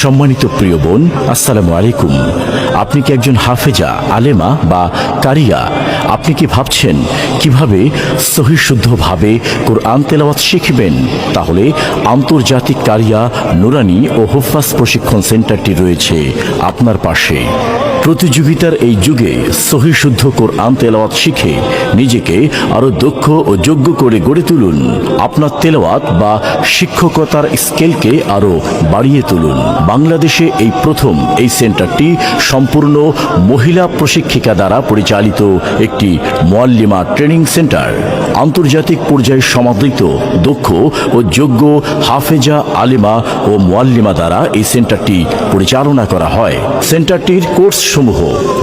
সম্মানিত প্রিয় বোন, আসসালামু আলাইকুম। আপনি কি একজন হাফেজা, আলেমা বা কারিয়া? আপনি কি ভাবছেন কিভাবে সহিশুদ্ধভাবে কোরআন তেলাওয়াত শিখবেন? তাহলে আন্তর্জাতিক কারিয়া, নুরানি ও হুফাজ প্রশিক্ষণ সেন্টারটি রয়েছে আপনার পাশে। প্রতিযোগিতার এই যুগে সহিশুদ্ধ কোরআন তেলাওয়াত শিখে নিজেকে আরো দক্ষ ও যোগ্য করে গড়ে তুলুন। আপনার তেলাওয়াত বা শিক্ষকতার স্কেলকে আরো বাড়িয়ে তুলুন। বাংলাদেশে এই প্রথম এই সেন্টারটি সম্পূর্ণ মহিলা প্রশিক্ষিকা দ্বারা পরিচালিত একটি মুআল্লিমা ট্রেনিং সেন্টার। আন্তর্জাতিক পর্যায়ে সমাদৃত দক্ষ ও যোগ্য হাফেজা, আলেমা ও মুআল্লিমা দ্বারা এই সেন্টারটি পরিচালনা করা হয়। সেন্টারটির কোর্স সমূহ: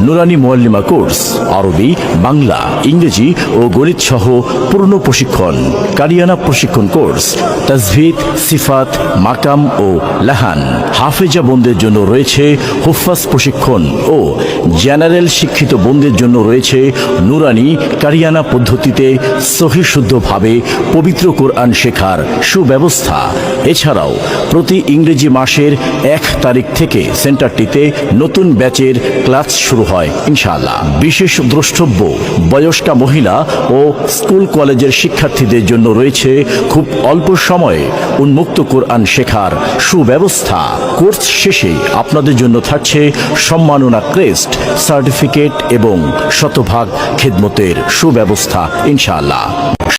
নুরানি মুআল্লিমা কোর্স, আরবি, বাংলা, ইংরেজি ও গণিত সহ পূর্ণ প্রশিক্ষণ, কারিয়ানা প্রশিক্ষণ কোর্স, তাজভিদ, সিফাত, মাকাম ও লাহান। হাফেজা বোনদের জন্য রয়েছে হুফাজ প্রশিক্ষণ ও জেনারেল শিক্ষিত বোনদের জন্য রয়েছে নুরানি কারিয়ানা পদ্ধতিতে সহিশুদ্ধভাবে পবিত্র কোরআন শেখার সুব্যবস্থা। এছাড়াও প্রতি ইংরেজি মাসের 1 তারিখ থেকে সেন্টারটিতে নতুন ব্যাচের ক্লাস শুরু হয় ইনশাআল্লাহ। বিশেষ দ্রষ্টব্য: বয়স্কা মহিলা ও স্কুল কলেজের শিক্ষার্থীদের জন্য রয়েছে খুব অল্প সময়ে উন্মুক্ত কোরআন শেখার সুব্যবস্থা। কোর্স শেষে আপনাদের জন্য থাকছে সম্মাননা ক্রেস্ট, সার্টিফিকেট এবং শতভাগ খেদমতের সুব্যবস্থা ইনশাআল্লাহ।